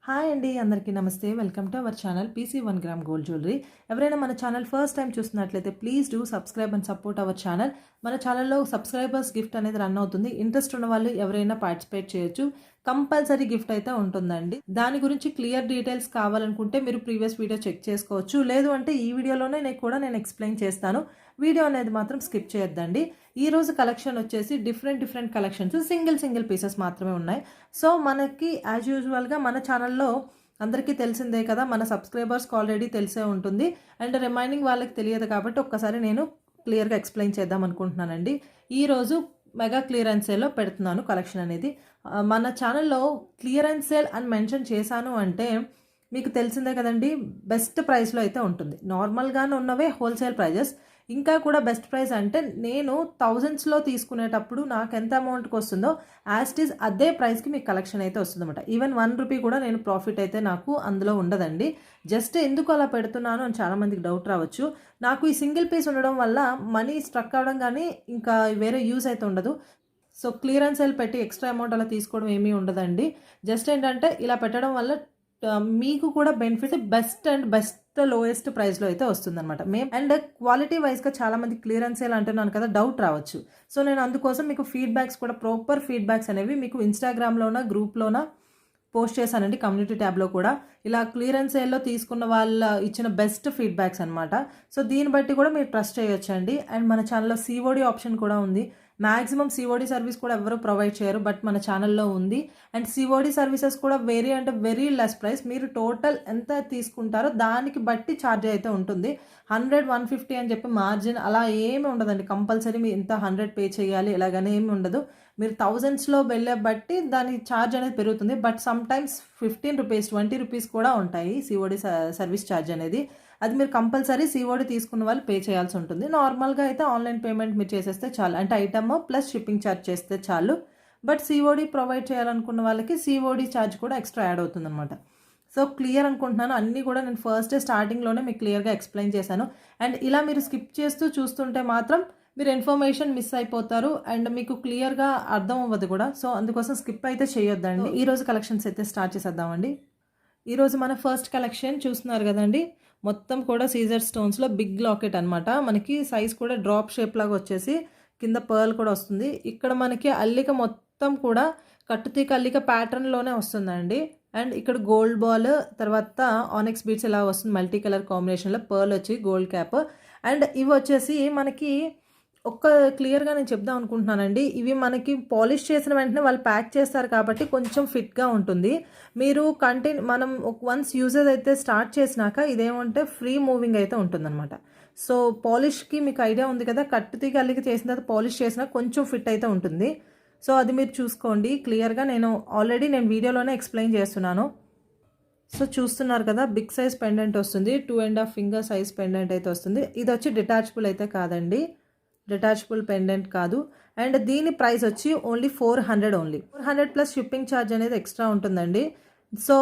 Hi అండి, అందరికీ నమస్తే. Welcome to our channel PC 1 gram gold jewellery. ఎవరైనా మన ఛానల్ ఫస్ట్ టైం చూస్తున్నట్లయితే please do subscribe and support our channel. మన ఛానల్లో సబ్స్క్రైబర్స్ గిఫ్ట్ అనేది రన్ అవుతుంది. ఇంట్రెస్ట్ ఉన్న వాళ్ళు ఎవరైనా పార్టిసిపేట్ చేయొచ్చు. కంపల్సరీ గిఫ్ట్ అయితే ఉంటుందండి. దాని గురించి క్లియర్ డీటెయిల్స్ కావాలనుకుంటే మీరు ప్రీవియస్ వీడియో చెక్ చేసుకోవచ్చు. లేదు అంటే ఈ వీడియోలోనే నేను ఎక్స్ప్లెయిన్ చేస్తాను. వీడియో అనేది మాత్రం స్కిప్ చేయొద్దండి. ఈ రోజు కలెక్షన్ వచ్చేసి డిఫరెంట్ కలెక్షన్స్, సింగిల్ పీసెస్ మాత్రమే ఉన్నాయి. సో మనకి యాజ్ యూజువల్గా మన ఛానల్లో అందరికీ తెలిసిందే కదా, మన సబ్స్క్రైబర్స్కి ఆల్రెడీ తెలిసే ఉంటుంది. అండ్ రిమైనింగ్ వాళ్ళకి తెలియదు కాబట్టి ఒక్కసారి నేను క్లియర్గా ఎక్స్ప్లెయిన్ చేద్దాం అనుకుంటున్నానండి. ఈరోజు మెగా క్లియరెన్స్ సేల్లో పెడుతున్నాను కలెక్షన్ అనేది. మన ఛానల్లో క్లియరెన్స్ సేల్ అని మెన్షన్ చేశాను అంటే మీకు తెలిసిందే కదండి, బెస్ట్ ప్రైస్లో అయితే ఉంటుంది. నార్మల్గానే ఉన్నవే హోల్సేల్ ప్రైజెస్. ఇంకా కూడా బెస్ట్ ప్రైస్ అంటే నేను థౌజండ్స్లో తీసుకునేటప్పుడు నాకు ఎంత అమౌంట్కి వస్తుందో యాస్టీస్ అదే ప్రైస్కి మీకు కలెక్షన్ అయితే వస్తుందన్నమాట. ఈవెన్ 1 రూపీ కూడా నేను ప్రాఫిట్ అయితే నాకు అందులో ఉండదండి. జస్ట్ ఎందుకు అలా పెడుతున్నాను అని చాలామందికి డౌట్ రావచ్చు. నాకు ఈ సింగిల్ పీస్ ఉండడం వల్ల మనీ స్ట్రక్ అవ్వడం కానీ ఇంకా వేరే యూస్ అయితే ఉండదు. సో క్లియరెన్స్ సేల్ పెట్టి ఎక్స్ట్రా అమౌంట్ అలా తీసుకోవడం ఏమీ ఉండదండి. జస్ట్ ఏంటంటే ఇలా పెట్టడం వల్ల మీకు కూడా బెనిఫిట్ బెస్ట్ లోయెస్ట్ ప్రైస్లో అయితే వస్తుందన్నమాట. అండ్ క్వాలిటీ వైజ్గా చాలామంది క్లియరెన్స్ సేల్ అంటున్నాను కదా, డౌట్ రావచ్చు. సో నేను అందుకోసం మీకు ఫీడ్బ్యాక్స్ కూడా ప్రాపర్ ఫీడ్బ్యాక్స్ అనేవి మీకు ఇన్స్టాగ్రామ్లోన గ్రూప్లోన పోస్ట్ చేశానండి, కమ్యూనిటీ ట్యాబ్లో కూడా. ఇలా క్లియరెన్స్ సేల్లో తీసుకున్న వాళ్ళ ఇచ్చిన బెస్ట్ ఫీడ్బ్యాక్స్ అనమాట. సో దీన్ని బట్టి కూడా మీరు ట్రస్ట్ చేయొచ్చండి. అండ్ మన ఛానల్లో సిఓడి ఆప్షన్ కూడా ఉంది. మ్యాక్సిమం సిఓడి సర్వీస్ కూడా ఎవరు ప్రొవైడ్ చేయరు, బట్ మన ఛానల్లో ఉంది. అండ్ సిఓడి సర్వీసెస్ కూడా వెరీ లెస్ ప్రైస్. మీరు టోటల్ ఎంత తీసుకుంటారో దానికి బట్టి ఛార్జ్ అయితే ఉంటుంది. 100, 150 అని చెప్పి మార్జిన్ అలా ఏమి ఉండదండి. కంపల్సరీ మీరు ఇంత 100 పే చేయాలి ఇలాగనే ఏమి ఉండదు. మీరు థౌజండ్స్లో వెళ్ళే బట్టి దాని ఛార్జ్ అనేది పెరుగుతుంది. But some times 15 rupees 20 rupees కూడా ఉంటాయి సిఓడి సర్వీస్ ఛార్జ్ అనేది. అది మీరు కంపల్సరీ సిఓడి తీసుకున్న వాళ్ళు పే చేయాల్సి ఉంటుంది. నార్మల్గా అయితే ఆన్లైన్ పేమెంట్ మీరు చేసేస్తే చాలు, అంటే ఐటమ్ ప్లస్ షిప్పింగ్ ఛార్జ్ చేస్తే చాలు. బట్ సిఓడి ప్రొవైడ్ చేయాలనుకున్న వాళ్ళకి సిఓడి ఛార్జ్ కూడా ఎక్స్ట్రా యాడ్ అవుతుంది అనమాట. సో క్లియర్ అనుకుంటున్నాను. అన్నీ కూడా నేను స్టార్టింగ్లోనే మీకు క్లియర్గా ఎక్స్ప్లెయిన్ చేశాను. అండ్ ఇలా మీరు స్కిప్ చేస్తూ చూస్తుంటే మాత్రం మీరు ఇన్ఫర్మేషన్ మిస్ అయిపోతారు అండ్ మీకు క్లియర్గా అర్థం అవ్వదు కూడా. సో అందుకోసం స్కిప్ అయితే చేయొద్దండి. ఈరోజు కలెక్షన్స్ అయితే స్టార్ట్ చేసేద్దామండి. ఈరోజు మన ఫస్ట్ కలెక్షన్ చూస్తున్నారు కదండి, మొత్తం కూడా సీజర్ స్టోన్స్లో బిగ్ లాకెట్ అనమాట. మనకి సైజ్ కూడా డ్రాప్ షేప్ లాగా వచ్చేసి కింద పర్ల్ కూడా వస్తుంది. ఇక్కడ మనకి అల్లిక మొత్తం కూడా కట్టుతీక అల్లిక ప్యాటర్న్లోనే వస్తుందండి. అండ్ ఇక్కడ గోల్డ్ బాల్, తర్వాత ఆనెక్స్ బీడ్స్ ఇలా వస్తుంది మల్టీ కలర్ కాంబినేషన్లో. పర్ల్ వచ్చి గోల్డ్ క్యాప్. అండ్ ఇవి వచ్చేసి మనకి క్లియర్గా నేను చెప్దాం అనుకుంటున్నానండి. ఇవి మనకి పాలిష్ చేసిన వెంటనే వాళ్ళు ప్యాక్ చేస్తారు కాబట్టి కొంచెం ఫిట్గా ఉంటుంది. మీరు మనం వన్స్ యూజెస్ అయితే స్టార్ట్ చేసినాక ఇదేమంటే ఫ్రీ మూవింగ్ అయితే ఉంటుందన్నమాట. సో పాలిష్కి మీకు ఐడియా ఉంది కదా, కట్టుతీగ అల్లిక చేసిన తర్వాత పాలిష్ చేసినా కొంచెం ఫిట్ అయితే ఉంటుంది. సో అది మీరు చూసుకోండి క్లియర్గా. నేను వీడియోలోనే ఎక్స్ప్లెయిన్ చేస్తున్నాను. సో చూస్తున్నారు కదా, బిగ్ సైజ్ పెండెంట్ వస్తుంది. 2.5 ఫింగర్ సైజ్ పెండెంట్ అయితే వస్తుంది. ఇది వచ్చి డిటాచబుల్ అయితే కాదండి, డిటాచబుల్ పెండెంట్ కాదు. అండ్ దీని ప్రైస్ వచ్చి ఓన్లీ 400 ప్లస్ షిప్పింగ్ ఛార్జ్ అనేది ఎక్స్ట్రా ఉంటుందండి. సో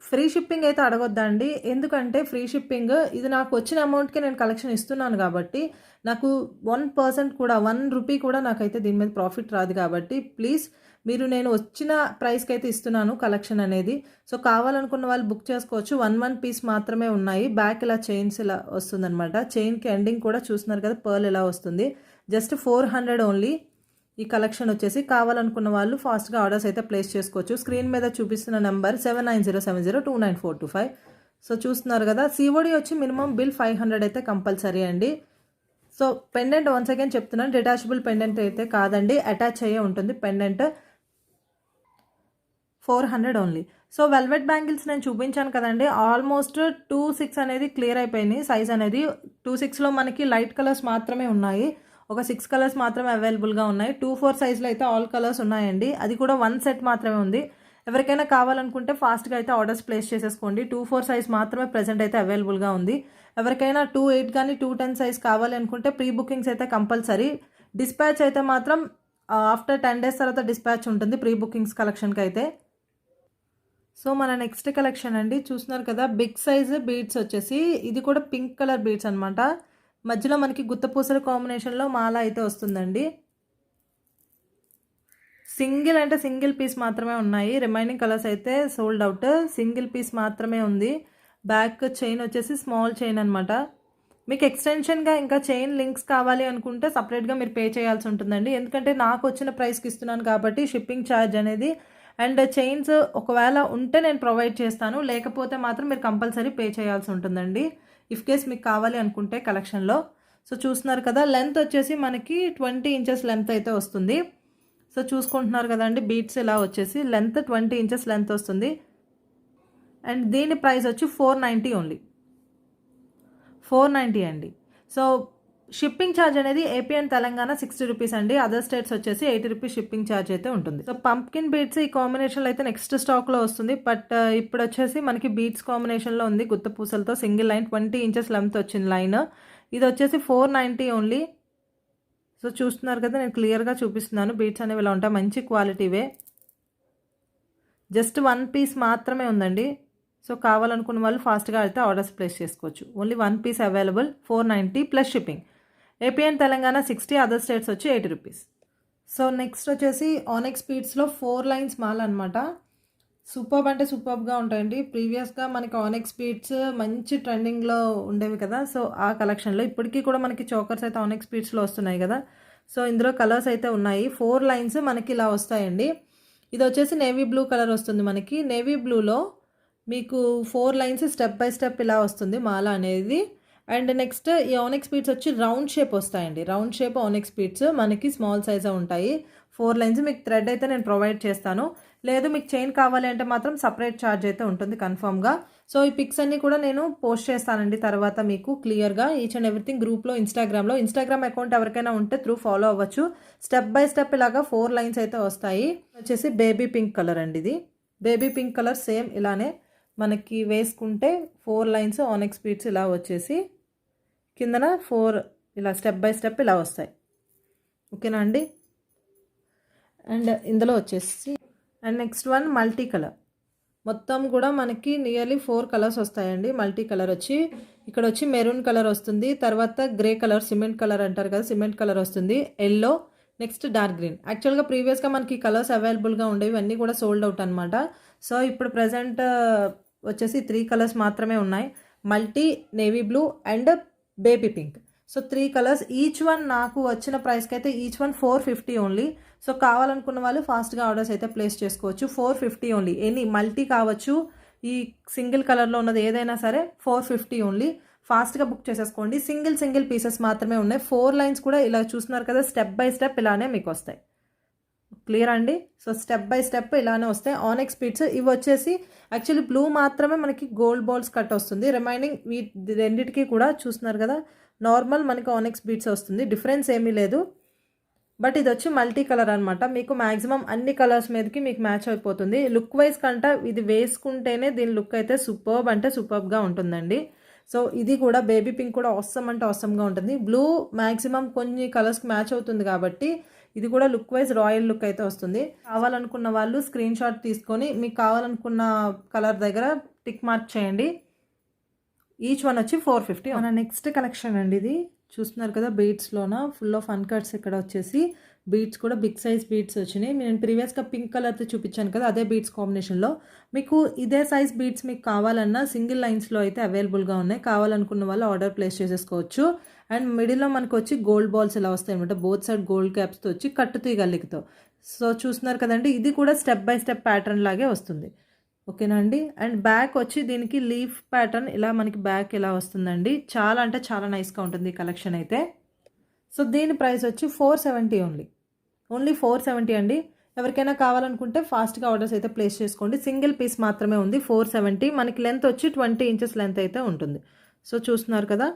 ఫ్రీ షిప్పింగ్ అయితే అడగొద్దండి, ఎందుకంటే ఫ్రీ షిప్పింగ్ ఇది నాకు వచ్చిన అమౌంట్కి నేను కలెక్షన్ ఇస్తున్నాను కాబట్టి నాకు 1% కూడా 1 రూపీ కూడా నాకైతే దీని మీద ప్రాఫిట్ రాదు. కాబట్టి ప్లీజ్ మీరు నేను వచ్చిన ప్రైస్కి అయితే ఇస్తున్నాను కలెక్షన్ అనేది. సో కావాలనుకున్న వాళ్ళు బుక్ చేసుకోవచ్చు. 1 పీస్ మాత్రమే ఉన్నాయి. బ్యాక్ ఇలా చైన్స్ ఇలా వస్తుందన్నమాట. చైన్కి ఎండింగ్ కూడా చూస్తున్నారు కదా, పర్ల్ ఇలా వస్తుంది. జస్ట్ 400 ఓన్లీ ఈ కలెక్షన్ వచ్చేసి. కావాలనుకున్న వాళ్ళు ఫాస్ట్గా ఆర్డర్స్ అయితే ప్లేస్ చేసుకోవచ్చు. స్క్రీన్ మీద చూపిస్తున్న నెంబర్ 7907029425. సో చూస్తున్నారు కదా, సిఓడి వచ్చి మినిమం బిల్ 500 అయితే కంపల్సరీ అండి. సో పెండెంట్ వన్స్ అగైన్ చెప్తున్నాను, డిటాచబుల్ పెండెంట్ అయితే కాదండి, అటాచ్ అయ్యే ఉంటుంది pendant. 400 only. So velvet bangles నేను చూపించాను కదండి, ఆల్మోస్ట్ 2.6 అనేది క్లియర్ అయిపోయినాయి. సైజ్ అనేది 2.6లో మనకి లైట్ కలర్స్ మాత్రమే ఉన్నాయి. ఒక 6 కలర్స్ మాత్రమే అవైలబుల్గా ఉన్నాయి. 2.4 సైజ్లో అయితే ఆల్ కలర్స్ ఉన్నాయండి. అది కూడా 1 సెట్ మాత్రమే ఉంది. ఎవరికైనా కావాలనుకుంటే ఫాస్ట్గా అయితే ఆర్డర్స్ ప్లేస్ చేసేసుకోండి. 2.4 సైజ్ మాత్రమే ప్రెజెంట్ అయితే అవైలబుల్గా ఉంది. ఎవరికైనా 2.8 కానీ 2.10 సైజ్ కావాలి అనుకుంటే ప్రీ బుకింగ్స్ అయితే కంపల్సరీ. డిస్పాచ్ అయితే మాత్రం ఆఫ్టర్ 10 డేస్ తర్వాత డిస్పాచ్ ఉంటుంది ప్రీ బుకింగ్స్ కలెక్షన్కి అయితే. సో మన నెక్స్ట్ కలెక్షన్ అండి, చూస్తున్నారు కదా, బిగ్ సైజ్ బీడ్స్ వచ్చేసి ఇది కూడా పింక్ కలర్ బీడ్స్ అనమాట. మధ్యలో మనకి గుత్తపూసల కాంబినేషన్లో మాల అయితే వస్తుందండి. సింగిల్ అంటే సింగిల్ పీస్ మాత్రమే ఉన్నాయి, రిమైనింగ్ కలర్స్ అయితే సోల్డ్ అవుట్. సింగిల్ పీస్ మాత్రమే ఉంది. బ్యాక్ చైన్ వచ్చేసి స్మాల్ చైన్ అనమాట. మీకు ఎక్స్టెన్షన్గా ఇంకా చైన్ లింక్స్ కావాలి అనుకుంటే సపరేట్గా మీరు పే చేయాల్సి ఉంటుందండి, ఎందుకంటే నాకు వచ్చిన ప్రైస్కి ఇస్తున్నాను కాబట్టి షిప్పింగ్ ఛార్జ్ అనేది. అండ్ చైన్స్ ఒకవేళ ఉంటే నేను ప్రొవైడ్ చేస్తాను, లేకపోతే మాత్రం మీరు కంపల్సరీ పే చేయాల్సి ఉంటుందండి ఇఫ్ కేస్ మీకు కావాలి అనుకుంటే కలెక్షన్లో. సో చూస్తున్నారు కదా, లెంత్ వచ్చేసి మనకి 20 ఇంచెస్ లెంత్ అయితే వస్తుంది. సో చూసుకుంటున్నారు కదండి, బీట్స్ ఇలా వచ్చేసి లెంత్ 20 ఇంచెస్ లెంత్ వస్తుంది. అండ్ దీని ప్రైస్ వచ్చి 490 ఓన్లీ, 490 అండి. సో షిప్పింగ్ ఛార్జ్ అనేది ఏపీ అండ్ తెలంగాణ 60 రూపీస్ అండి, అదర్ స్టేట్స్ వచ్చేసి 80 రూపీస్ షిప్పింగ్ ఛార్జ్ అయితే ఉంటుంది. సో పంప్కిన్ బీట్స్ ఈ కాంబినేషన్లో అయితే నెక్స్ట్ స్టాక్లో వస్తుంది, బట్ ఇప్పుడు వచ్చేసి మనకి బీట్స్ కాంబినేషన్లో ఉంది గుత్త పూసలతో. సింగిల్ లైన్ 20 ఇంచెస్ లెంత్ వచ్చింది లైన్. ఇది వచ్చేసి 490 ఓన్లీ. సో చూస్తున్నారు కదా, నేను క్లియర్గా చూపిస్తున్నాను. బీట్స్ అనేవి ఇలా ఉంటాయి, మంచి క్వాలిటీవే. జస్ట్ 1 పీస్ మాత్రమే ఉందండి. సో కావాలనుకున్న వాళ్ళు ఫాస్ట్గా అయితే ఆర్డర్స్ ప్లేస్ చేసుకోవచ్చు. Only 1 piece available, 490 plus shipping. AP and Telangana 60, other states వచ్చి 80 రూపీస్. సో నెక్స్ట్ వచ్చేసి ఆనెక్స్ బీడ్స్లో 4 లైన్స్ మాల్ అనమాట. సూపర్బ్ అంటే సూపర్బ్గా ఉంటాయండి. ప్రీవియస్గా మనకి ఆనెక్స్ బీడ్స్ మంచి ట్రెండింగ్లో ఉండేవి కదా, సో ఆ కలెక్షన్లో ఇప్పటికీ కూడా మనకి చోకర్స్ అయితే ఆనెక్స్ బీడ్స్లో వస్తున్నాయి కదా. సో ఇందులో కలర్స్ అయితే ఉన్నాయి. 4 లైన్స్ మనకి ఇలా వస్తాయండి. ఇది వచ్చేసి నేవీ బ్లూ కలర్ వస్తుంది మనకి. నేవీ బ్లూలో మీకు 4 లైన్స్ స్టెప్ బై స్టెప్ ఇలా వస్తుంది మాల అనేది. అండ్ నెక్స్ట్ ఈ ఆనెక్స్ బీడ్స్ వచ్చి రౌండ్ షేప్ వస్తాయండి. రౌండ్ షేప్ ఆనెక్స్ బీడ్స్ మనకి స్మాల్ సైజే ఉంటాయి. 4 లైన్స్. మీకు థ్రెడ్ అయితే నేను ప్రొవైడ్ చేస్తాను, లేదు మీకు చైన్ కావాలి అంటే మాత్రం సపరేట్ ఛార్జ్ అయితే ఉంటుంది కన్ఫర్మ్గా. సో ఈ పిక్స్ అన్నీ కూడా నేను పోస్ట్ చేస్తానండి తర్వాత మీకు క్లియర్గా ఈచ్ అండ్ ఎవ్రీథింగ్ గ్రూప్లో ఇన్స్టాగ్రామ్ అకౌంట్ ఎవరికైనా ఉంటే త్రూ ఫాలో అవ్వచ్చు. స్టెప్ బై స్టెప్ ఇలాగా 4 లైన్స్ అయితే వస్తాయి. వచ్చేసి బేబీ పింక్ కలర్ అండి. ఇది బేబీ పింక్ కలర్ సేమ్ ఇలానే మనకి వేసుకుంటే 4 లైన్స్ ఆనెక్స్ బీడ్స్ ఇలా వచ్చేసి కిందన 4 ఇలా స్టెప్ బై స్టెప్ ఇలా వస్తాయి. ఓకేనా అండి. అండ్ ఇందులో వచ్చేసి and next one multi colour. మొత్తం కూడా మనకి నియర్లీ 4 కలర్స్ వస్తాయండి. మల్టీ కలర్ వచ్చి ఇక్కడ వచ్చి మెరూన్ కలర్ వస్తుంది, తర్వాత గ్రే కలర్ సిమెంట్ కలర్ అంటారు కదా, సిమెంట్ కలర్ వస్తుంది, ఎల్లో, నెక్స్ట్ డార్క్ గ్రీన్. యాక్చువల్గా ప్రీవియస్గా మనకి కలర్స్ అవైలబుల్గా ఉండేవి, అన్నీ కూడా సోల్డ్ అవుట్ అనమాట. సో ఇప్పుడు ప్రజెంట్ వచ్చేసి 3 కలర్స్ మాత్రమే ఉన్నాయి, multi, navy blue and baby pink. So 3 colours. Each one నాకు వచ్చిన ప్రైస్కి అయితే ఈచ్ వన్ 450 ఓన్లీ. సో కావాలనుకున్న వాళ్ళు ఫాస్ట్గా ఆర్డర్స్ అయితే ప్లేస్ చేసుకోవచ్చు. 450 ఓన్లీ. ఎనీ మల్టీ కావచ్చు, ఈ సింగిల్ కలర్లో ఉన్నది ఏదైనా సరే 450 ఓన్లీ. ఫాస్ట్గా బుక్ చేసేసుకోండి. సింగిల్ పీసెస్ మాత్రమే ఉన్నాయి. 4 లైన్స్ కూడా ఇలా చూస్తున్నారు కదా, స్టెప్ బై స్టెప్ ఇలానే మీకు వస్తాయి. క్లియర్ అండి. సో స్టెప్ బై స్టెప్ ఇలానే వస్తాయి ఆనెక్స్ బీడ్స్. ఇవి వచ్చేసి యాక్చువల్లీ బ్లూ మాత్రమే మనకి గోల్డ్ బాల్స్ కట్ వస్తుంది, రిమైనింగ్ రెండింటికి కూడా చూస్తున్నారు కదా నార్మల్ మనకి ఆనెక్స్ బీడ్స్ వస్తుంది, డిఫరెన్స్ ఏమీ లేదు. బట్ ఇది వచ్చి మల్టీ కలర్ అనమాట. మీకు మ్యాక్సిమం అన్ని కలర్స్ మీదకి మీకు మ్యాచ్ అయిపోతుంది. లుక్ వైజ్ కంట ఇది వేసుకుంటేనే దీని లుక్ అయితే సూపర్బ్ అంటే సూపర్బ్గా ఉంటుందండి. సో ఇది కూడా బేబీ పింక్ కూడా ఆసమ్ అంటే ఆసమ్గా ఉంటుంది. బ్లూ మ్యాక్సిమం కొన్ని కలర్స్కి మ్యాచ్ అవుతుంది కాబట్టి ఇది కూడా లుక్ వైజ్ రాయల్ లుక్ అయితే వస్తుంది. కావాలనుకున్న వాళ్ళు స్క్రీన్ షాట్ తీసుకొని మీకు కావాలనుకున్న కలర్ దగ్గర టిక్ మార్క్ చేయండి. ఈచ్ వన్ వచ్చి 450. మన నెక్స్ట్ కలెక్షన్ అండి. ఇది చూస్తున్నారు కదా బీడ్స్లోన ఫుల్ ఆఫ్ అన్కట్స్. ఇక్కడ వచ్చేసి బీడ్స్ కూడా బిగ్ సైజ్ బీడ్స్ వచ్చినాయి. నేను ప్రీవియస్గా పింక్ కలర్తో చూపించాను కదా, అదే బీడ్స్ కాంబినేషన్లో. మీకు ఇదే సైజ్ బీడ్స్ మీకు కావాలన్నా సింగిల్ లైన్స్లో అయితే అవైలబుల్గా ఉన్నాయి. కావాలనుకున్న వాళ్ళు ఆర్డర్ ప్లేస్ చేసేసుకోవచ్చు. అండ్ మిడిల్లో మనకు వచ్చి గోల్డ్ బాల్స్ ఇలా వస్తాయి అనమాట, బోత్ సైడ్ గోల్డ్ క్యాప్స్తో వచ్చి కట్టుతీ గల్లికతో. సో చూస్తున్నారు కదండి, ఇది కూడా స్టెప్ బై స్టెప్ ప్యాటర్న్ లాగే వస్తుంది. ఓకేనా అండి. అండ్ బ్యాక్ వచ్చి దీనికి లీఫ్ ప్యాటర్న్ ఇలా మనకి బ్యాక్ ఇలా వస్తుందండి. చాలా అంటే చాలా నైస్గా ఉంటుంది ఈ కలెక్షన్ అయితే. సో దీని ప్రైస్ వచ్చి 470 ఓన్లీ 470 అండి. ఎవరికైనా కావాలనుకుంటే ఫాస్ట్గా ఆర్డర్స్ అయితే ప్లేస్ చేసుకోండి. సింగిల్ పీస్ మాత్రమే ఉంది, 470. మనకి లెంత్ వచ్చి 20 ఇంచెస్ లెంత్ అయితే ఉంటుంది. సో చూస్తున్నారు కదా,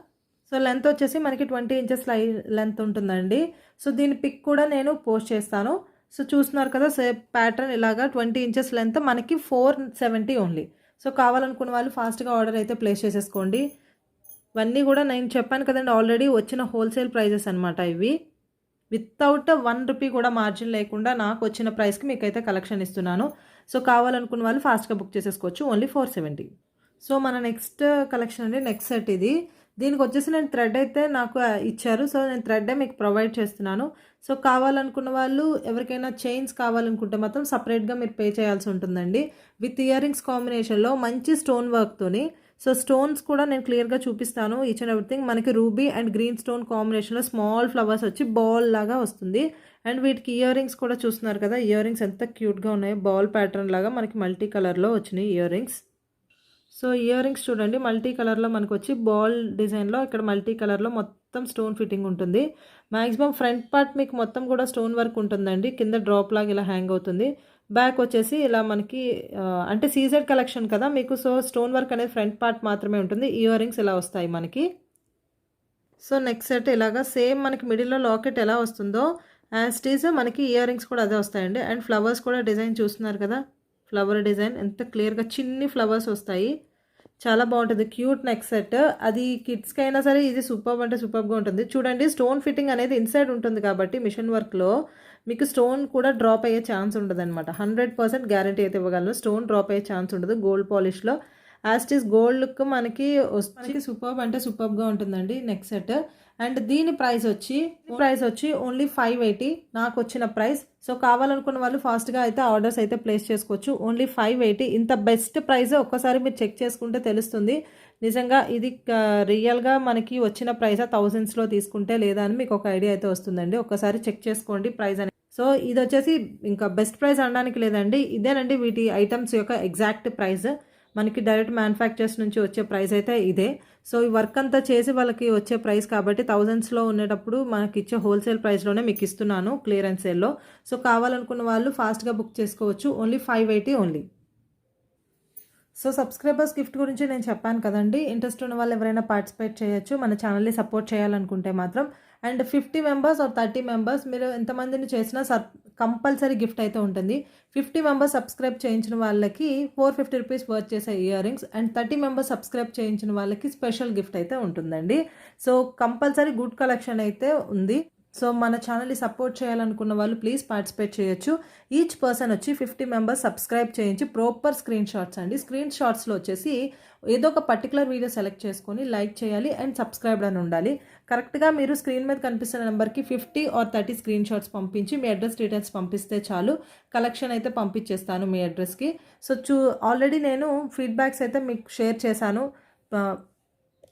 సో లెంత్ వచ్చేసి మనకి 20 ఇంచెస్ లెంత్ ఉంటుందండి. సో దీని పిక్ కూడా నేను పోస్ట్ చేస్తాను. సో చూస్తున్నారు కదా, ప్యాటర్న్ ఇలాగా 20 ఇంచెస్ లెంత్ మనకి 470 ఓన్లీ. సో కావాలనుకున్న వాళ్ళు ఫాస్ట్గా ఆర్డర్ అయితే ప్లేస్ చేసేసుకోండి. ఇవన్నీ కూడా నేను చెప్పాను కదండి ఆల్రెడీ వచ్చిన హోల్సేల్ ప్రైజెస్ అనమాట. ఇవి వితౌట్ 1 రూపీ కూడా మార్జిన్ లేకుండా నాకు వచ్చిన ప్రైస్కి మీకైతే కలెక్షన్ ఇస్తున్నాను. సో కావాలనుకున్న వాళ్ళు ఫాస్ట్గా బుక్ చేసేసుకోవచ్చు. ఓన్లీ 470. సో మన నెక్స్ట్ కలెక్షన్ అండి, నెక్స్ట్ సెట్ ఇది. దీనికి వచ్చేసి నేను థ్రెడ్ అయితే నాకు ఇచ్చారు. సో నేను థ్రెడ్డే మీకు ప్రొవైడ్ చేస్తున్నాను. సో కావాలనుకున్న వాళ్ళు ఎవరికైనా చైన్స్ కావాలనుకుంటే మాత్రం సపరేట్గా మీరు పే చేయాల్సి ఉంటుందండి. విత్ ఇయర్ రింగ్స్ కాంబినేషన్లో మంచి స్టోన్ వర్క్తోని. సో స్టోన్స్ కూడా నేను క్లియర్గా చూపిస్తాను. ఈచ్ అండ్ ఎవ్రీథింగ్ మనకి రూబీ అండ్ గ్రీన్ స్టోన్ కాంబినేషన్లో స్మాల్ ఫ్లవర్స్ వచ్చి బాల్ లాగా వస్తుంది. అండ్ వీటికి ఇయర్ రింగ్స్ కూడా చూస్తున్నారు కదా, ఇయర్ రింగ్స్ ఎంత క్యూట్గా ఉన్నాయో, బాల్ ప్యాటర్న్ లాగా మనకి మల్టీ కలర్లో వచ్చినాయి ear rings. So ear rings చూడండి, మల్టీ కలర్లో మనకు వచ్చి బాల్ డిజైన్లో ఇక్కడ మల్టీ కలర్లో మొత్తం స్టోన్ ఫిట్టింగ్ ఉంటుంది. మ్యాక్సిమం ఫ్రంట్ పార్ట్ మీకు మొత్తం కూడా స్టోన్ వర్క్ ఉంటుందండి. కింద డ్రాప్ లాగా ఇలా హ్యాంగ్ అవుతుంది. బ్యాక్ వచ్చేసి ఇలా మనకి అంటే సీజెడ్ కలెక్షన్ కదా మీకు, సో స్టోన్ వర్క్ అనేది ఫ్రంట్ పార్ట్ మాత్రమే ఉంటుంది. ఇయర్ రింగ్స్ ఇలా వస్తాయి మనకి. సో నెక్స్ట్ సెట్ ఇలాగా సేమ్ మనకి మిడిల్లో లాకెట్ ఎలా వస్తుందో యాజ్ ఇట్ ఈజ్ మనకి ఇయర్ రింగ్స్ కూడా అదే వస్తాయండి. అండ్ ఫ్లవర్స్ కూడా డిజైన్ చూస్తున్నారు కదా, ఫ్లవర్ డిజైన్ ఎంత క్లియర్గా చిన్ని ఫ్లవర్స్ వస్తాయి. చాలా బాగుంటుంది, క్యూట్ నెక్ సెట్. అది కిడ్స్కి అయినా సరే ఇది సూపర్ అంటే సూపర్గా ఉంటుంది. చూడండి స్టోన్ ఫిట్టింగ్ అనేది ఇన్సైడ్ ఉంటుంది కాబట్టి మిషన్ వర్క్లో మీకు స్టోన్ కూడా డ్రాప్ అయ్యే ఛాన్స్ ఉండదు అనమాట. 100% గ్యారంటీ అయితే ఇవ్వగలను, స్టోన్ డ్రాప్ అయ్యే ఛాన్స్ ఉండదు. గోల్డ్ పాలిష్లో as it is gold look మనకి సూపర్బ్ అంటే సూపర్గా ఉంటుందండి నెక్ సెట్. అండ్ దీని ప్రైస్ వచ్చి ఓన్లీ 580 నాకు వచ్చిన ప్రైస్. సో కావాలనుకున్న వాళ్ళు ఫాస్ట్గా అయితే ఆర్డర్స్ అయితే ప్లేస్ చేసుకోవచ్చు. ఓన్లీ 580 ఇంత బెస్ట్ ప్రైస్ ఒక్కసారి మీరు చెక్ చేసుకుంటే తెలుస్తుంది నిజంగా ఇది రియల్గా మనకి వచ్చిన ప్రైస్ థౌజండ్స్లో తీసుకుంటే లేదా అని మీకు ఒక ఐడియా అయితే వస్తుందండి. ఒక్కసారి చెక్ చేసుకోండి ప్రైస్ అని. సో ఇది వచ్చేసి ఇంకా బెస్ట్ ప్రైస్ అనడానికి లేదండి, ఇదేనండి వీటి ఐటమ్స్ యొక్క ఎగ్జాక్ట్ ప్రైస్. మనకి డైరెక్ట్ మ్యానుఫ్యాక్చర్స్ నుంచి వచ్చే ప్రైస్ అయితే ఇదే. సో ఈ వర్క్ అంతా చేసి వాళ్ళకి వచ్చే ప్రైస్ కాబట్టి థౌజండ్స్లో ఉండేటప్పుడు మనకి ఇచ్చే హోల్సేల్ ప్రైస్లోనే మీకు ఇస్తున్నాను క్లియరెన్స్ సేల్లో. సో కావాలనుకున్న వాళ్ళు ఫాస్ట్గా బుక్ చేసుకోవచ్చు. Only 580 only. So subscribers gift గురించి నేను చెప్పాను కదండి, ఇంట్రెస్ట్ ఉన్న వాళ్ళు ఎవరైనా పార్టిసిపేట్ చేయొచ్చు మన ఛానల్ని సపోర్ట్ చేయాలనుకుంటే మాత్రం. అండ్ 50 మెంబర్స్ ఆర్ 30 మెంబర్స్ మీరు ఎంతమందిని చేసినా కంపల్సరీ గిఫ్ట్ అయితే ఉంటుంది. 50 మెంబర్స్ సబ్స్క్రైబ్ చేయించిన వాళ్ళకి 450 రూపీస్ వర్త్ చేసే ear rings, and 30 members subscribe చేయించిన వాళ్ళకి స్పెషల్ గిఫ్ట్ అయితే ఉంటుందండి. సో కంపల్సరీ గుడ్ కలెక్షన్ అయితే ఉంది. సో మన ఛానల్ని సపోర్ట్ చేయాలనుకున్న వాళ్ళు ప్లీజ్ పార్టిసిపేట్ చేయొచ్చు. ఈచ్ పర్సన్ వచ్చి 50 మెంబర్స్ సబ్స్క్రైబ్ చేయించి ప్రాపర్ స్క్రీన్ షాట్స్ అండి. స్క్రీన్ షాట్స్లో వచ్చేసి ఏదో ఒక పర్టికులర్ వీడియో సెలెక్ట్ చేసుకొని లైక్ చేయాలి అండ్ సబ్స్క్రైబ్డ్ అని ఉండాలి. కరెక్ట్గా మీరు స్క్రీన్ మీద కనిపిస్తున్న నెంబర్కి 50 or 30 స్క్రీన్ షాట్స్ పంపించి మీ అడ్రస్ డీటెయిల్స్ పంపిస్తే చాలు, కలెక్షన్ అయితే పంపించేస్తాను మీ అడ్రస్కి. సో ఆల్రెడీ నేను ఫీడ్బ్యాక్స్ అయితే మీకు షేర్ చేశాను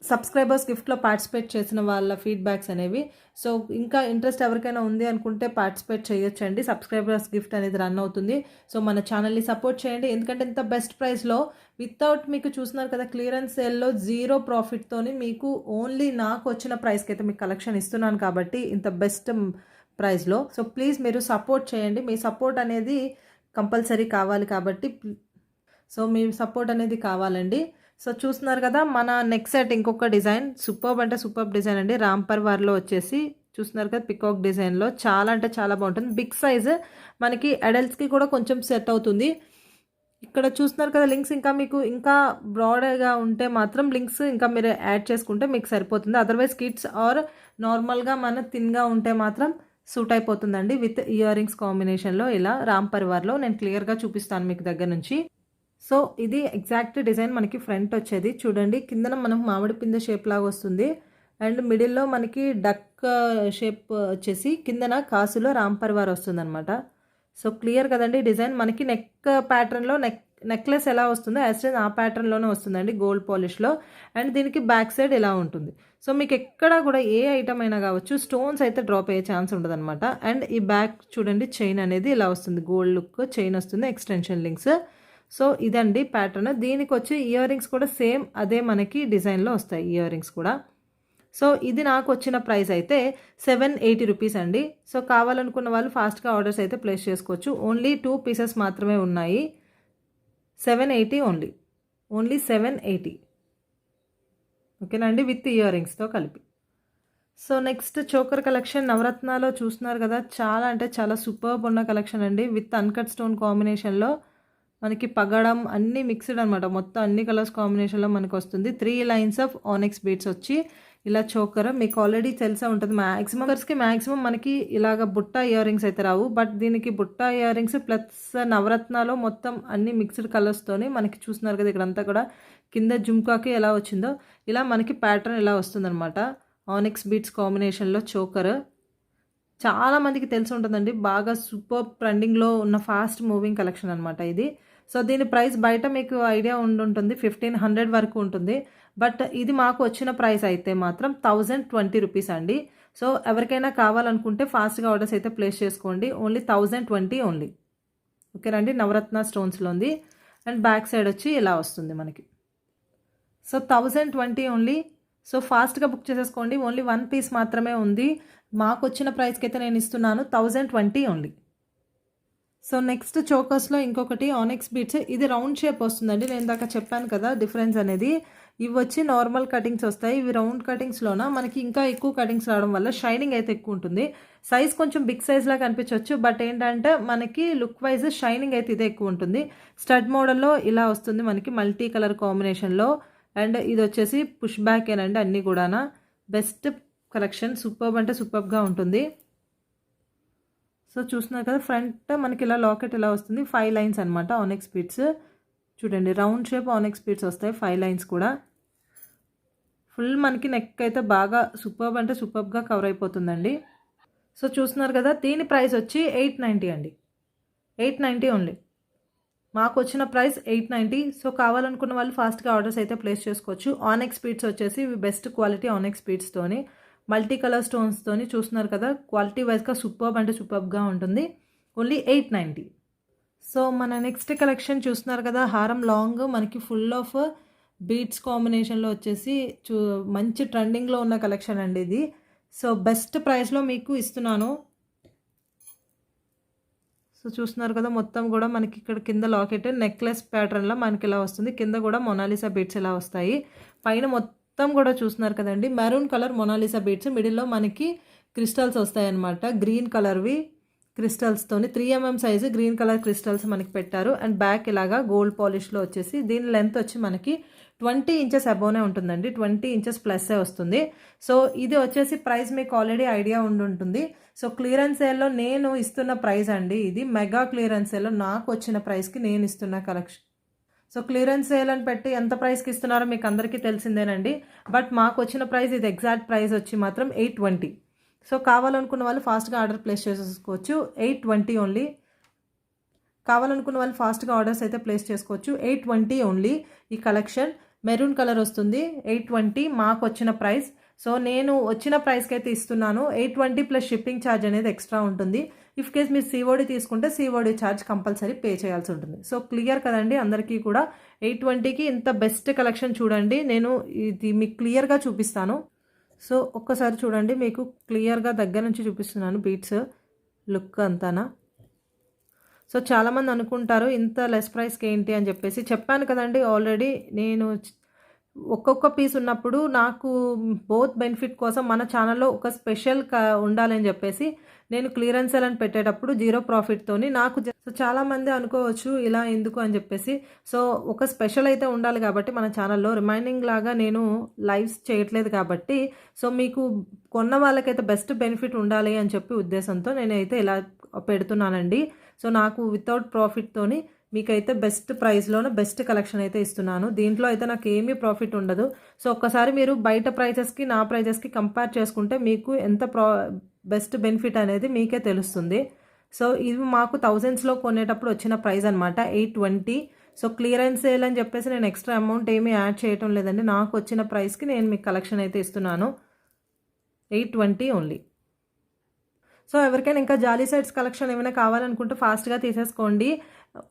సబ్స్క్రైబర్స్ గిఫ్ట్లో పార్టిసిపేట్ చేసిన వాళ్ళ ఫీడ్బ్యాక్స్ అనేవి. సో ఇంకా ఇంట్రెస్ట్ ఎవరికైనా ఉంది అనుకుంటే పార్టిసిపేట్ చేయొచ్చండి. సబ్స్క్రైబర్స్ గిఫ్ట్ అనేది రన్ అవుతుంది. సో మన ఛానల్ని సపోర్ట్ చేయండి, ఎందుకంటే ఇంత బెస్ట్ ప్రైస్లో వితౌట్ మీకు చూస్తున్నారు కదా క్లియరెన్స్ సేల్లో 0 ప్రాఫిట్తోని మీకు ఓన్లీ నాకు వచ్చిన ప్రైస్కి అయితే మీకు కలెక్షన్ ఇస్తున్నాను కాబట్టి ఇంత బెస్ట్ ప్రైస్లో. సో ప్లీజ్ మీరు సపోర్ట్ చేయండి, మీ సపోర్ట్ అనేది కంపల్సరీ కావాలి కాబట్టి సో మీ సపోర్ట్ అనేది కావాలండి. సో చూస్తున్నారు కదా మన నెక్ సెట్ ఇంకొక డిజైన్ సూపర్బ్ అంటే సూపర్బ్ డిజైన్ అండి. రాంపర్ వార్లో వచ్చేసి చూస్తున్నారు కదా పికాక్ డిజైన్లో చాలా అంటే చాలా బాగుంటుంది. బిగ్ సైజ్ మనకి అడల్ట్స్కి కూడా కొంచెం సెట్ అవుతుంది. ఇక్కడ చూస్తున్నారు కదా లింక్స్ ఇంకా మీకు ఇంకా బ్రాడ్గా ఉంటే మాత్రం లింక్స్ ఇంకా మీరు యాడ్ చేసుకుంటే మీకు సరిపోతుంది. అదర్వైజ్ కిడ్స్ ఆర్ నార్మల్గా మన థిన్గా ఉంటే మాత్రం సూట్ అయిపోతుందండి విత్ ఇయర్ రింగ్స్ కాంబినేషన్లో. ఇలా రాంపర్ వార్లో నేను క్లియర్గా చూపిస్తాను మీకు దగ్గర నుంచి. సో ఇది ఎగ్జాక్ట్ డిజైన్ మనకి ఫ్రంట్ వచ్చేది చూడండి, కిందన మనకు మామిడి పిందె షేప్ లాగా వస్తుంది. అండ్ మిడిల్లో మనకి డక్ షేప్ వచ్చేసి కిందన కాసులో రాంపర్ వార్ వస్తుందన్నమాట. సో క్లియర్ కదండి డిజైన్. మనకి నెక్ ప్యాటర్న్లో నెక్లెస్ ఎలా వస్తుందో యాజ్ ఆ ప్యాటర్న్లోనే వస్తుందండి గోల్డ్ పాలిష్లో. అండ్ దీనికి బ్యాక్ సైడ్ ఎలా ఉంటుంది. సో మీకు ఎక్కడ కూడా ఏ ఐటమ్ అయినా కావచ్చు స్టోన్స్ అయితే డ్రాప్ అయ్యే ఛాన్స్ ఉండదు అనమాట. అండ్ ఈ బ్యాక్ చూడండి చైన్ అనేది ఇలా వస్తుంది, గోల్డ్ లుక్ చైన్ వస్తుంది, ఎక్స్టెన్షన్ లింక్స్. సో ఇదండి ప్యాటర్న్. దీనికి వచ్చి ఇయర్ రింగ్స్ కూడా సేమ్ అదే మనకి డిజైన్లో వస్తాయి ఇయర్ రింగ్స్ కూడా. సో ఇది నాకు వచ్చిన ప్రైస్ అయితే 780 రూపీస్ అండి. సో కావాలనుకున్న వాళ్ళు ఫాస్ట్గా ఆర్డర్స్ అయితే ప్లేస్ చేసుకోవచ్చు. ఓన్లీ 2 పీసెస్ మాత్రమే ఉన్నాయి. 780 ఓన్లీ 780 ఓకేనండి విత్ ఇయర్ రింగ్స్తో కలిపి. సో నెక్స్ట్ చోకర్ కలెక్షన్ నవరత్నాలో చూస్తున్నారు కదా, చాలా అంటే చాలా సూపర్బ్ ఉన్న కలెక్షన్ అండి. విత్ అన్కట్ స్టోన్ కాంబినేషన్లో మనకి పగడం అన్నీ మిక్స్డ్ అనమాట. మొత్తం అన్ని కలర్స్ కాంబినేషన్లో మనకు వస్తుంది. 3 లైన్స్ ఆఫ్ ఆనెక్స్ బీడ్స్ వచ్చి ఇలా చోకర్ మీకు ఆల్రెడీ తెలిసే ఉంటుంది. మ్యాక్సిమం మనకి ఇలాగ బుట్ట ఇయర్ రింగ్స్ అయితే రావు. బట్ దీనికి బుట్ట ఇయర్ రింగ్స్ ప్లస్ నవరత్నాలో మొత్తం అన్ని మిక్స్డ్ కలర్స్తోని మనకి చూస్తున్నారు కదా ఇక్కడంతా కూడా కింద జుమ్కాకి ఎలా వచ్చిందో ఇలా మనకి ప్యాటర్న్ ఇలా వస్తుందన్నమాట. ఆనిక్స్ బీట్స్ కాంబినేషన్లో చోకర్ చాలా మందికి తెలిసి ఉంటుందండి. బాగా సూపర్ ట్రెండింగ్లో ఉన్న ఫాస్ట్ మూవింగ్ కలెక్షన్ అనమాట ఇది. సో దీని ప్రైస్ బయట మీకు ఐడియా ఉంటుంది 1500 వరకు ఉంటుంది. బట్ ఇది మాకు వచ్చిన ప్రైస్ అయితే మాత్రం 1020 రూపీస్ అండి. సో ఎవరికైనా కావాలనుకుంటే ఫాస్ట్గా ఆర్డర్స్ అయితే ప్లేస్ చేసుకోండి. Only 1020 only. ఓకేనండి. నవరత్న స్టోన్స్లో ఉంది. అండ్ బ్యాక్ సైడ్ వచ్చి ఇలా వస్తుంది మనకి. So 1020 only. సో ఫాస్ట్గా బుక్ చేసేసుకోండి. ఓన్లీ 1 పీస్ మాత్రమే ఉంది. మాకు వచ్చిన ప్రైస్కి అయితే నేను ఇస్తున్నాను 1020 ఓన్లీ. సో నెక్స్ట్ చోకర్స్లో ఇంకొకటి ఆనిక్స్ బీట్స్. ఇది రౌండ్ షేప్ వస్తుందండి. నేను దాకా చెప్పాను కదా డిఫరెన్స్ అనేది. ఇవి వచ్చి నార్మల్ కటింగ్స్ వస్తాయి. ఇవి రౌండ్ కటింగ్స్లోన మనకి ఇంకా ఎక్కువ కటింగ్స్ రావడం వల్ల షైనింగ్ అయితే ఎక్కువ ఉంటుంది. సైజ్ కొంచెం బిగ్ సైజ్లా కనిపించవచ్చు. బట్ ఏంటంటే మనకి లుక్ వైజ్ షైనింగ్ అయితే ఇదే ఎక్కువ ఉంటుంది. స్టడ్ మోడల్లో ఇలా వస్తుంది మనకి మల్టీ కలర్ కాంబినేషన్లో. అండ్ ఇది వచ్చేసి పుష్ బ్యాక్ ఏనండి అన్నీ కూడా. Best collection. సూపర్బ్ అంటే సూపర్బ్గా ఉంటుంది. సో చూస్తున్నారు కదా ఫ్రంట్ మనకి ఇలా లాకెట్ ఇలా వస్తుంది. 5 లైన్స్ అనమాట ఆనిక్స్ బీట్స్. చూడండి రౌండ్ షేప్ ఆనిక్స్ బీట్స్ వస్తాయి. 5 లైన్స్ కూడా. ఫుల్ మనకి నెక్ అయితే బాగా సూపర్బ్ అంటే సూపర్బ్గా కవర్ అయిపోతుందండి. సో చూస్తున్నారు కదా దీని ప్రైస్ వచ్చి 890 అండి. 890 ఓన్లీ. మాకు వచ్చిన ప్రైస్ 890. సో కావాలనుకున్న వాళ్ళు ఫాస్ట్గా ఆర్డర్స్ అయితే ప్లేస్ చేసుకోవచ్చు. ఆనిక్స్ బీట్స్ వచ్చేసి ఇవి బెస్ట్ క్వాలిటీ ఆనిక్స్ బీట్స్తోని మల్టీ కలర్ స్టోన్స్తోని చూస్తున్నారు కదా క్వాలిటీ వైజ్గా సూపర్బ్ అంటే సూపర్బ్గా ఉంటుంది. ఓన్లీ 890. సో మన నెక్స్ట్ కలెక్షన్ చూస్తున్నారు కదా హారం లాంగ్ మనకి ఫుల్ ఆఫ్ బీట్స్ కాంబినేషన్లో వచ్చేసి మంచి ట్రెండింగ్లో ఉన్న కలెక్షన్ అండి ఇది. సో బెస్ట్ ప్రైస్లో మీకు ఇస్తున్నాను. సో చూస్తున్నారు కదా మొత్తం కూడా మనకి ఇక్కడ కింద లాకెట్ నెక్లెస్ ప్యాటర్న్లో మనకి ఇలా వస్తుంది. కింద కూడా మొనాలిసా బీట్స్ ఇలా వస్తాయి. పైన మొత్తం కూడా చూస్తున్నారు కదండి మెరూన్ కలర్ మొనాలిసా బీట్స్. మిడిల్లో మనకి క్రిస్టల్స్ వస్తాయన్నమాట. గ్రీన్ కలర్వి క్రిస్టల్స్తోని 3mm size green colour crystals మనకి పెట్టారు. అండ్ బ్యాక్ ఇలాగా గోల్డ్ పాలిష్లో వచ్చేసి దీని లెంత్ వచ్చి మనకి 20 ఇంచెస్ అబోనే ఉంటుందండి. 20 ఇంచెస్ ప్లస్సే వస్తుంది. సో ఇది వచ్చేసి ప్రైస్ మీకు ఆల్రెడీ ఐడియా ఉంటుంది. సో క్లియరెన్స్ సేల్లో నేను ఇస్తున్న ప్రైస్ అండి ఇది. మెగా క్లియరెన్స్ సేల్లో నాకు వచ్చిన ప్రైస్కి నేను ఇస్తున్న కలెక్షన్. సో క్లియరెన్స్ సేల్ అని పెట్టి ఎంత ప్రైస్కి ఇస్తున్నారో మీకు అందరికీ తెలిసిందేనండి. బట్ మాకు వచ్చిన ప్రైస్ ఇది ఎగ్జాక్ట్ ప్రైస్ వచ్చి మాత్రం 820. సో కావాలనుకున్న వాళ్ళు ఫాస్ట్గా ఆర్డర్ ప్లేస్ చేసుకోవచ్చు. 820 ఓన్లీ. కావాలనుకున్న వాళ్ళు ఫాస్ట్గా ఆర్డర్స్ అయితే ప్లేస్ చేసుకోవచ్చు. 820 ఓన్లీ. ఈ కలెక్షన్ మెరూన్ కలర్ వస్తుంది. 820 మాకు వచ్చిన ప్రైస్. సో నేను వచ్చిన ప్రైస్కి అయితే ఇస్తున్నాను. 820 ప్లస్ షిప్పింగ్ ఛార్జ్ అనేది ఎక్స్ట్రా ఉంటుంది. ఇఫ్ కేస్ మీరు సిఓడి తీసుకుంటే సిఓడి ఛార్జ్ కంపల్సరీ పే చేయాల్సి ఉంటుంది. సో క్లియర్ కదండి అందరికీ కూడా. 820కి ఇంత బెస్ట్ కలెక్షన్ చూడండి. నేను ఇది మీకు క్లియర్గా చూపిస్తాను. సో ఒక్కసారి చూడండి మీకు క్లియర్గా దగ్గర నుంచి చూపిస్తున్నాను బీట్స్ లుక్ అంతానా. సో చాలామంది అనుకుంటారు ఇంత లెస్ ప్రైస్కి ఏంటి అని చెప్పేసి. చెప్పాను కదండి ఆల్రెడీ నేను ఒక్కొక్క పీస్ ఉన్నప్పుడు నాకు బోత్ బెనిఫిట్ కోసం మన ఛానల్లో ఒక స్పెషల్ ఉండాలని చెప్పేసి నేను క్లియరెన్స్ సేల్ అని పెట్టేటప్పుడు 0 ప్రాఫిట్తోని నాకు చాలామంది అనుకోవచ్చు ఇలా ఎందుకు అని చెప్పేసి. సో ఒక స్పెషల్ అయితే ఉండాలి కాబట్టి మన ఛానల్లో రిమైనింగ్ లాగా నేను లైవ్స్ చేయట్లేదు కాబట్టి సో మీకు కొన్న వాళ్ళకైతే బెస్ట్ బెనిఫిట్ ఉండాలి అని చెప్పి ఉద్దేశంతో నేనైతే ఇలా పెడుతున్నానండి. సో నాకు వితౌట్ ప్రాఫిట్తోని మీకైతే బెస్ట్ ప్రైస్లోనే బెస్ట్ కలెక్షన్ అయితే ఇస్తున్నాను. దీంట్లో అయితే నాకు ఏమీ ప్రాఫిట్ ఉండదు. సో ఒక్కసారి మీరు బయట ప్రైజెస్కి నా ప్రైజెస్కి కంపేర్ చేసుకుంటే మీకు ఎంత బెస్ట్ బెనిఫిట్ అనేది మీకే తెలుస్తుంది. సో ఇది మాకు థౌజండ్స్లో కొనేటప్పుడు వచ్చిన ప్రైస్ అనమాట 820. సో క్లియరెన్స్ సేల్ అని చెప్పేసి నేను ఎక్స్ట్రా అమౌంట్ ఏమీ యాడ్ చేయటం లేదండి. నాకు వచ్చిన ప్రైస్కి నేను మీకు కలెక్షన్ అయితే ఇస్తున్నాను. 820 ఓన్లీ. సో ఎవరికైనా ఇంకా జాలీ సెట్స్ కలెక్షన్ ఏమైనా కావాలనుకుంటే ఫాస్ట్గా తీసేసుకోండి.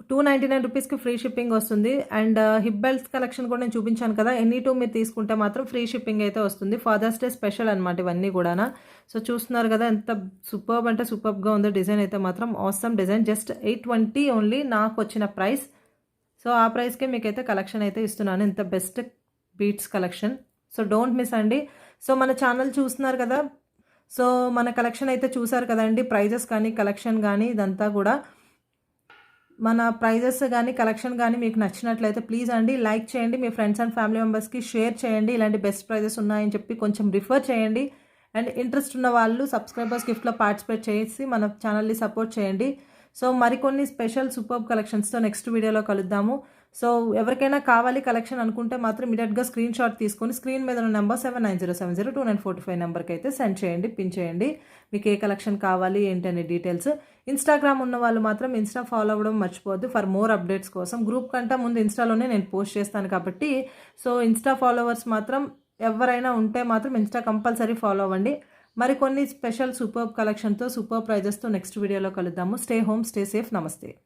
299 రూపీస్కి ఫ్రీ షిప్పింగ్ వస్తుంది. అండ్ హిప్ బెల్ట్స్ కలెక్షన్ కూడా నేను చూపించాను కదా. ఎనీ 2 మీరు తీసుకుంటే మాత్రం ఫ్రీ షిప్పింగ్ అయితే వస్తుంది. ఫాదర్స్ డే స్పెషల్ అనమాట ఇవన్నీ కూడా. సో చూస్తున్నారు కదా ఎంత సూపర్బ్ అంటే సూపర్బ్గా ఉందో. డిజైన్ అయితే మాత్రం ఆసమ్ డిజైన్. జస్ట్ 820 ఓన్లీ నాకు వచ్చిన ప్రైస్. సో ఆ ప్రైస్కే మీకైతే కలెక్షన్ అయితే ఇస్తున్నాను. ఇంత best beats collection. So don't miss అండి. సో మన ఛానల్ చూస్తున్నారు కదా. సో మన కలెక్షన్ అయితే చూసారు కదండి. ప్రైజెస్ కానీ కలెక్షన్ కానీ ఇదంతా కూడా మన ప్రైజెస్ కానీ కలెక్షన్ కానీ మీకు నచ్చినట్లయితే ప్లీజ్ అండి లైక్ చేయండి, మీ ఫ్రెండ్స్ అండ్ ఫ్యామిలీ మెంబర్స్కి షేర్ చేయండి. ఇలాంటి బెస్ట్ ప్రైజెస్ ఉన్నాయని చెప్పి కొంచెం రిఫర్ చేయండి. అండ్ ఇంట్రెస్ట్ ఉన్న వాళ్ళు సబ్స్క్రైబర్స్ గిఫ్ట్లో పార్టిసిపేట్ చేసి మన ఛానల్ని సపోర్ట్ చేయండి. సో మరికొన్ని స్పెషల్ సూపర్బ్ కలెక్షన్స్తో నెక్స్ట్ వీడియోలో కలుద్దాము. సో ఎవరికైనా కావాలి కలెక్షన్ అనుకుంటే మాత్రం ఇమీడియట్గా స్క్రీన్ షాట్ తీసుకొని స్క్రీన్ మీద ఉన్న నెంబర్ 7907029425 నెంబర్కి అయితే సెండ్ చేయండి, పిన్ చేయండి మీకు ఏ కలెక్షన్ కావాలి ఏంటనే డీటెయిల్స్. ఇన్స్టాగ్రామ్ ఉన్న వాళ్ళు మాత్రం ఇన్స్టా ఫాలో అవ్వడం మర్చిపోవద్దు ఫర్ మోర్ అప్డేట్స్ కోసం. గ్రూప్ కంటే ముందు ఇన్స్టాలోనే నేను పోస్ట్ చేస్తాను కాబట్టి సో ఇన్స్టా ఫాలోవర్స్ మాత్రం ఎవరైనా ఉంటే మాత్రం ఇన్స్టా కంపల్సరీ ఫాలో అవ్వండి. మరికొన్ని స్పెషల్ సూపర్బ్ కలెక్షన్తో సూపర్ ప్రైజెస్తో నెక్స్ట్ వీడియోలో కలుద్దాము. Stay home, stay safe. నమస్తే.